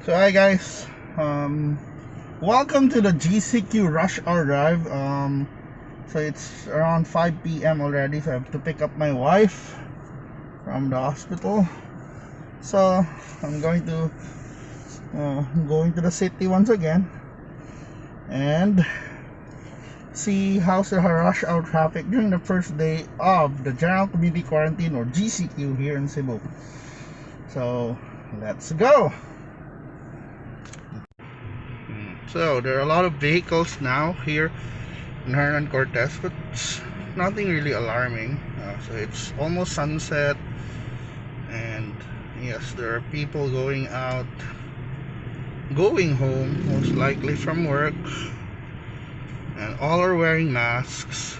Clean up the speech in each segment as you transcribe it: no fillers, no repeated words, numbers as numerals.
So hi guys, welcome to the GCQ rush hour drive. So it's around 5 p.m. already, so I have to pick up my wife from the hospital. So I'm going to the city once again and see how's the rush hour traffic during the first day of the general community quarantine, or GCQ, here in Cebu. So let's go. So there are a lot of vehicles now here in Hernan Cortez, but it's nothing really alarming. So it's almost sunset, and yes, there are people going out, going home, most likely from work, and all are wearing masks.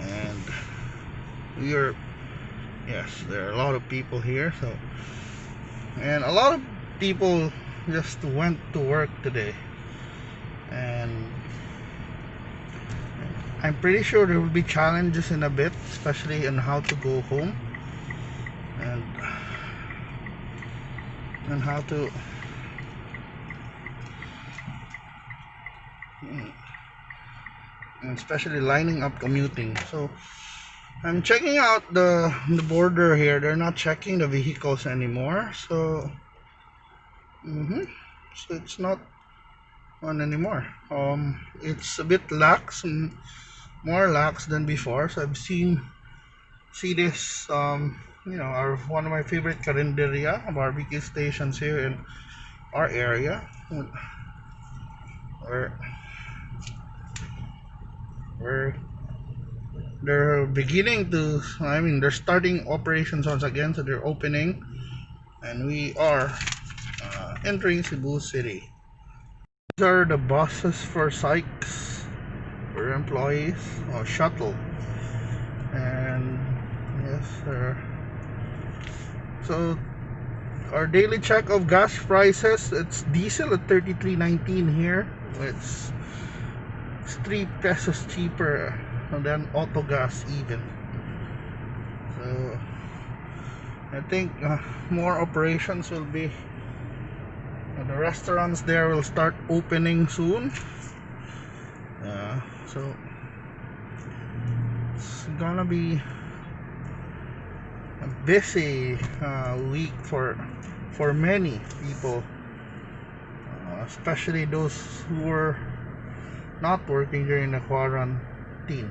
And yes, there are a lot of people here. So, and a lot of people just went to work today, and I'm pretty sure there will be challenges in a bit, especially on how to go home and how to and especially lining up commuting. So I'm checking out the border here. They're not checking the vehicles anymore, so so it's not on anymore. It's a bit lax, more lax than before. So I've see this one of my favorite carinderia barbecue stations here in our area, where they're beginning to, they're starting operations once again. So they're opening, and we are entering Cebu City. These are the buses for Sykes, for employees, or shuttle. And yes, so our daily check of gas prices, it's diesel at 33.19 here. It's 3 pesos cheaper than auto gas even. So I think more operations will be, the restaurants there will start opening soon. So it's gonna be a busy week for many people, especially those who were not working during the quarantine.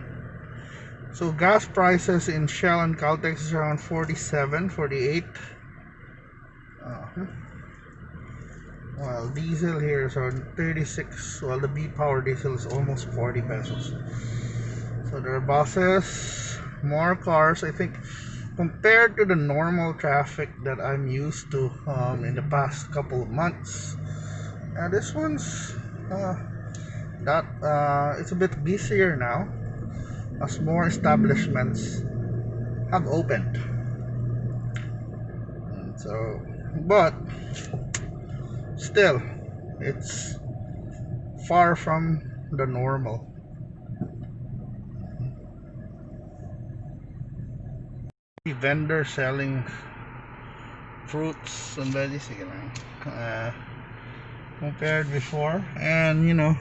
So gas prices in Shell and Caltex is around 47, 48. While diesel here is around 36, while the B-Power diesel is almost 40 pesos. So there are buses, more cars. I think compared to the normal traffic that I'm used to in the past couple of months, this one's it's a bit busier now, as more establishments have opened. And so, but still, it's far from the normal. Vendors selling fruits and veggies, compared before, and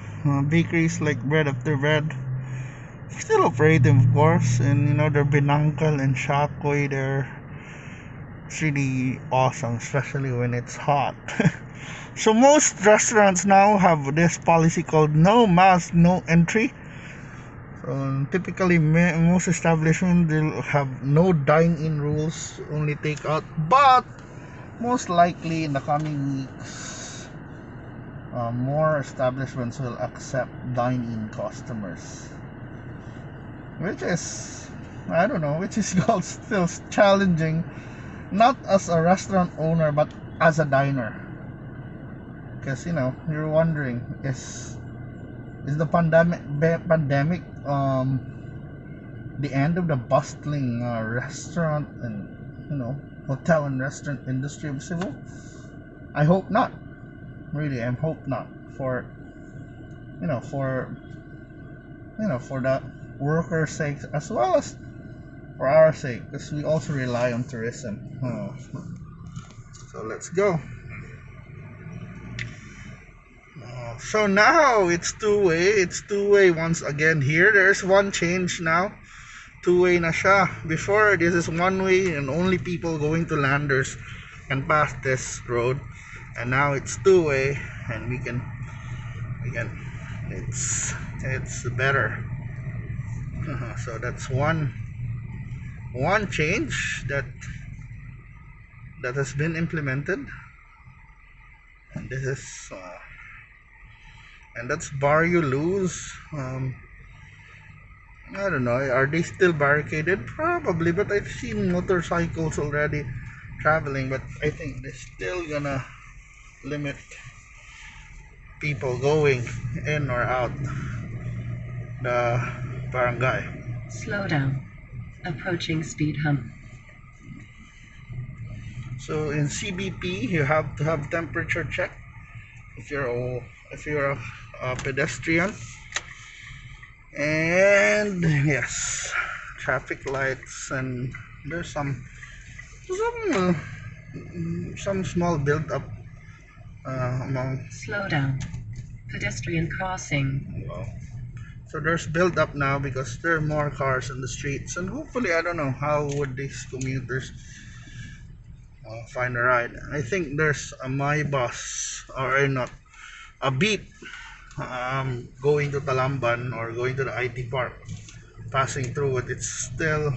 bakeries like Bread After Bread still operating, of course, and their Binangkal and Shakoy, it's really awesome, especially when it's hot. So most restaurants now have this policy called no mask, no entry. So typically most establishments will have no dine-in rules, only takeout. But most likely in the coming weeks, more establishments will accept dine-in customers, which is, I don't know, which is still challenging, not as a restaurant owner but as a diner, because you're wondering, is the pandemic the end of the bustling restaurant and hotel and restaurant industry of Cebu? I hope not. Really, I hope not, for for the workers' sake, as well as for our sake, because we also rely on tourism. So let's go. So now it's two-way. It's two-way once again here. There's one change now. Two-way na siya. Before, this is one-way and only people going to Landers can pass this road. And now it's two-way and we can it's better. So that's one change that has been implemented. And this is and that's Barrio Luz. I don't know, are they still barricaded? Probably, but I've seen motorcycles already traveling, but I think they're still gonna limit people going in or out the barangay. Slow down. Approaching speed hump. So in CBP, you have to have temperature check if you're a pedestrian. And yes, traffic lights, and there's some small build up among. Slow down. Pedestrian crossing. Well, so there's build up now because there are more cars in the streets, and hopefully, I don't know how would these commuters find a ride. I think there's a my bus, or not, a beep going to Talamban or going to the IT park, passing through it. It's still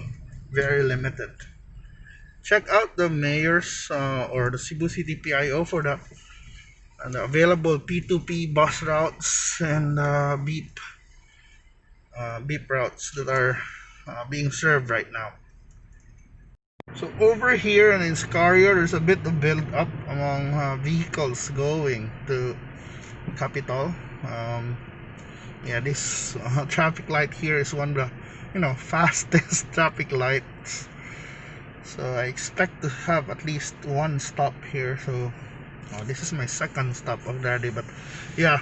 very limited. Check out the mayor's or the Cebu City PIO for the available P2P bus routes and beep routes that are being served right now. So over here in Iscario, there's a bit of build up among vehicles going to Capital. Yeah, this traffic light here is one of the fastest traffic lights. So I expect to have at least one stop here. So this is my second stop already, but yeah.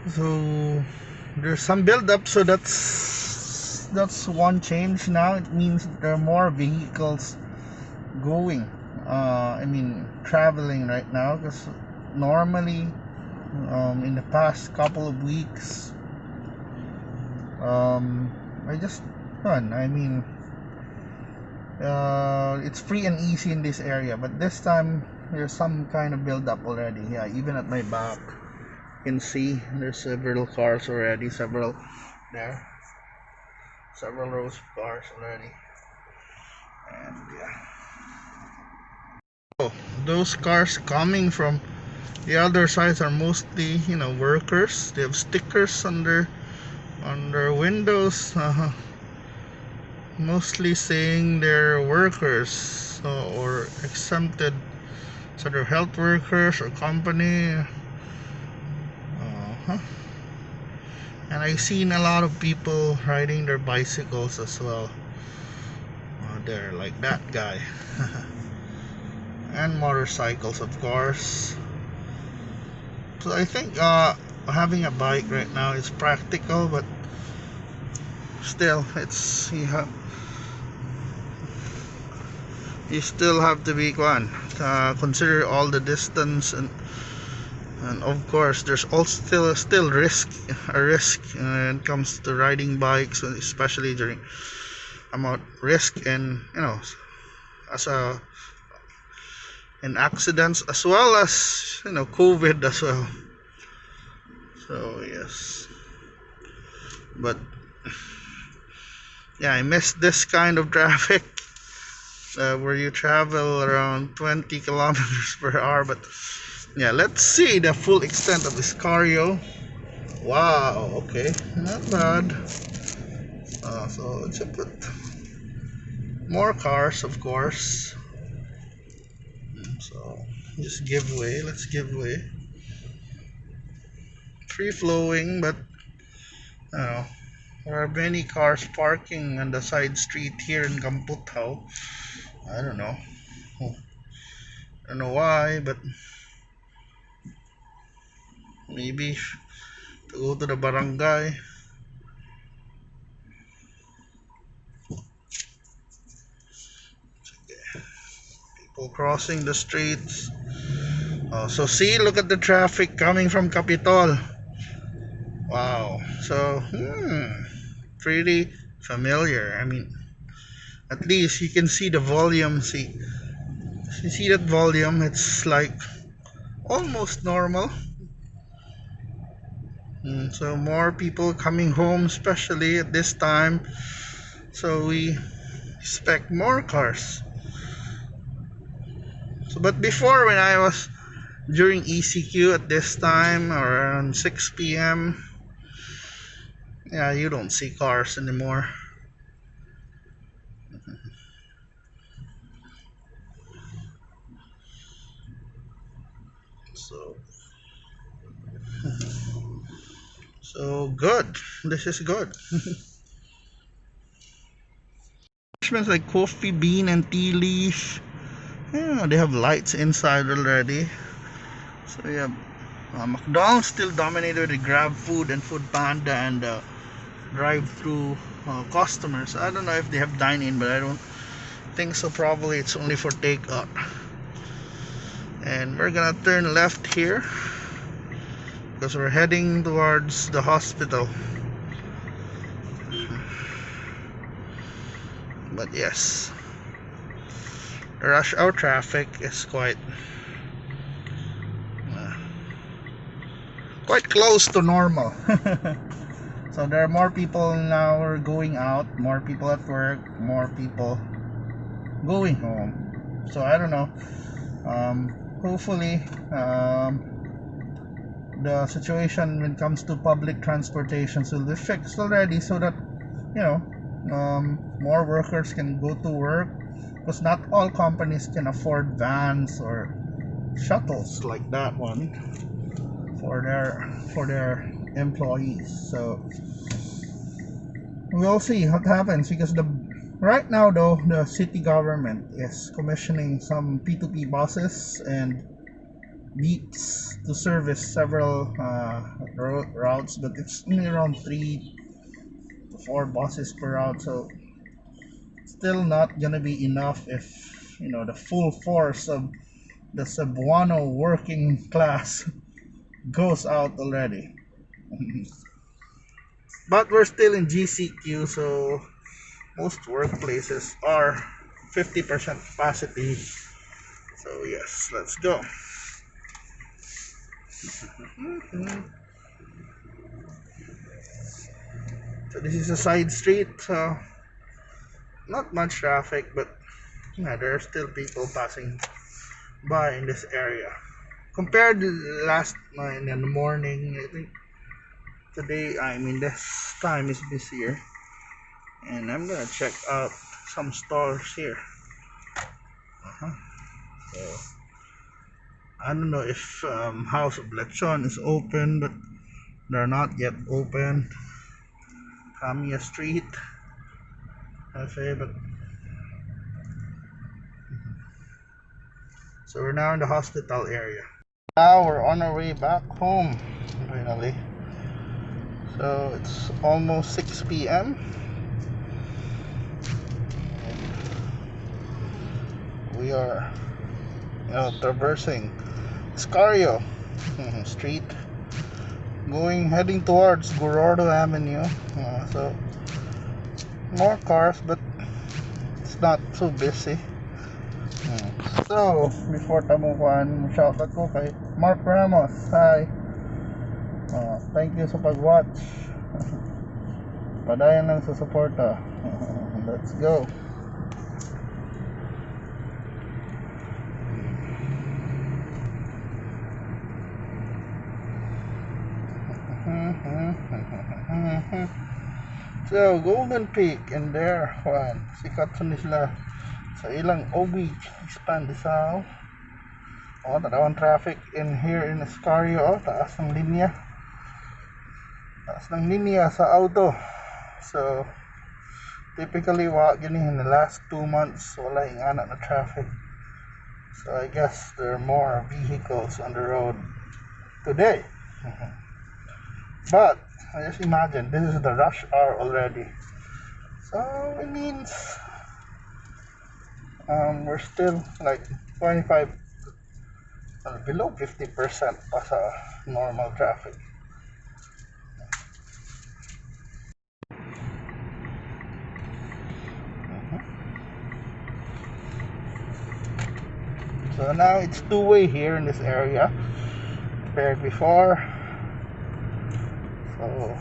So there's some build up, so that's one change now. It means there are more vehicles going traveling right now, because normally in the past couple of weeks I just run. It's free and easy in this area, but this time there's some kind of build up already. Yeah, even at my back you can see there's several cars already, several rows of cars already. And yeah, those cars coming from the other sides are mostly workers. They have stickers on their windows, mostly saying they're workers, or exempted, so they're health workers or company. And I've seen a lot of people riding their bicycles as well. They're like that guy. And motorcycles, of course. So I think having a bike right now is practical, but still, you still have to be consider all the distance, and of course there's also still a risk when it comes to riding bikes, especially during risk and as in accidents, as well as COVID as well. So yes, but yeah, I miss this kind of traffic where you travel around 20 kilometers per hour. But yeah, let's see the full extent of this Iscario. Wow, okay, not bad. So it's a bit more cars, of course. So just give way. Let's give way. Free flowing, but there are many cars parking on the side street here in Kamputao. I don't know. I don't know why, but maybe to go to the barangay. People crossing the streets. Oh, so see, look at the traffic coming from Capitol. Wow. So, pretty familiar. I mean, at least you can see the volume. See, you see that volume? It's like almost normal. So more people coming home, especially at this time. So we expect more cars. So, but before, when I was during ECQ at this time, around 6 p.m., yeah, you don't see cars anymore. So, so good. This is good. Refreshments like coffee bean and tea leaf. Yeah, they have lights inside already. So yeah, McDonald's still dominated with Grab Food and Food Panda and drive-through customers. I don't know if they have dine-in, but I don't think so. Probably it's only for takeout. And we're gonna turn left here because we're heading towards the hospital. But yes, the rush hour traffic is uh, quite close to normal. So there are more people now are going out, more people at work, more people going home. So I don't know. Hopefully, the situation when it comes to public transportation will be fixed already, so that you know more workers can go to work, because not all companies can afford vans or shuttles like that one for their employees. So we'll see what happens, because the right now though the city government is commissioning some P2P buses and beats to service several routes, but it's only around 3 to 4 buses per route. So still not gonna be enough if the full force of the Cebuano working class goes out already. But we're still in GCQ, so most workplaces are 50% capacity. So yes, let's go. So this is a side street, so not much traffic, but yeah, there are still people passing by in this area. Compared to last night in the morning, I think today, I mean, this time is busier. And I'm gonna check out some stores here. So I don't know if House of Lechon is open, but they're not yet open. Kamiya Street, I say, but so we're now in the hospital area. Now we're on our way back home, finally. So it's almost 6 p.m. We are, traversing Scario Street, heading towards Gorordo Avenue. So more cars, but it's not so busy. So before tamukuan, shout out ko kay Mark Ramos. Hi. Thank you sa pag-watch. Padayan lang sa suporta. Let's go. So Golden Peak and there Juan, sikat sila sa ilang OB expand Sao. Tanawan traffic in here in Escario. Taas ng linya sa auto. So typically gini in the last 2 months wala yung anak na traffic. So I guess there are more vehicles on the road today. But I just imagine this is the rush hour already. So it means we're still like 25 below 50% pa sa normal traffic. So now it's two-way here in this area compared before. So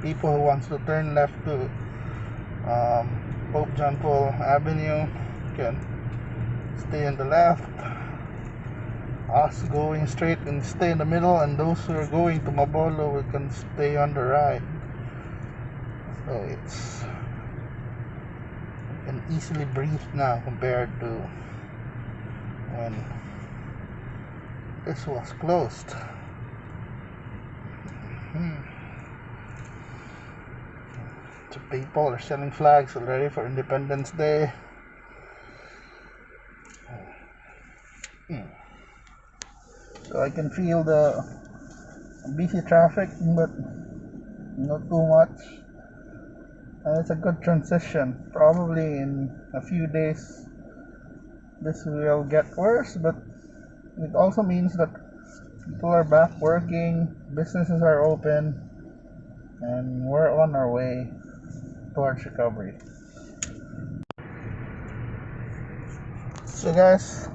people who wants to turn left to Pope John Paul Avenue can stay on the left. Us going straight and stay in the middle, and those who are going to Mabolo, we can stay on the right. So it's, you can easily breathe now compared to when this was closed. So people are selling flags already for Independence Day. So I can feel the busy traffic, but not too much. And it's a good transition. Probably in a few days this will get worse, but it also means that people are back working, businesses are open, and we're on our way towards recovery. So guys,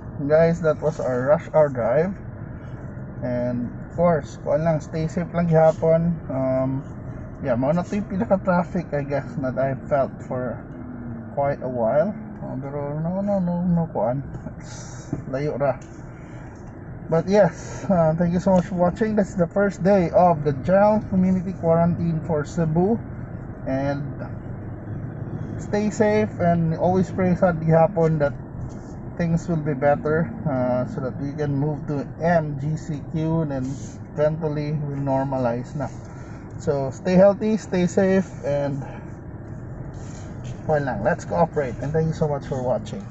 that was our rush hour drive. And of course, kuan lang, stay safe lang gihapon. Yeah, mao na to yung pinaka-traffic I guess that I felt for quite a while. Pero no kuan. Layo ra. But yes, thank you so much for watching. This is the first day of the general community quarantine for Cebu. And stay safe and always pray sa gihapon that things will be better, so that we can move to GCQ and eventually will normalize na. So stay healthy, stay safe, and well lang, let's cooperate, and thank you so much for watching.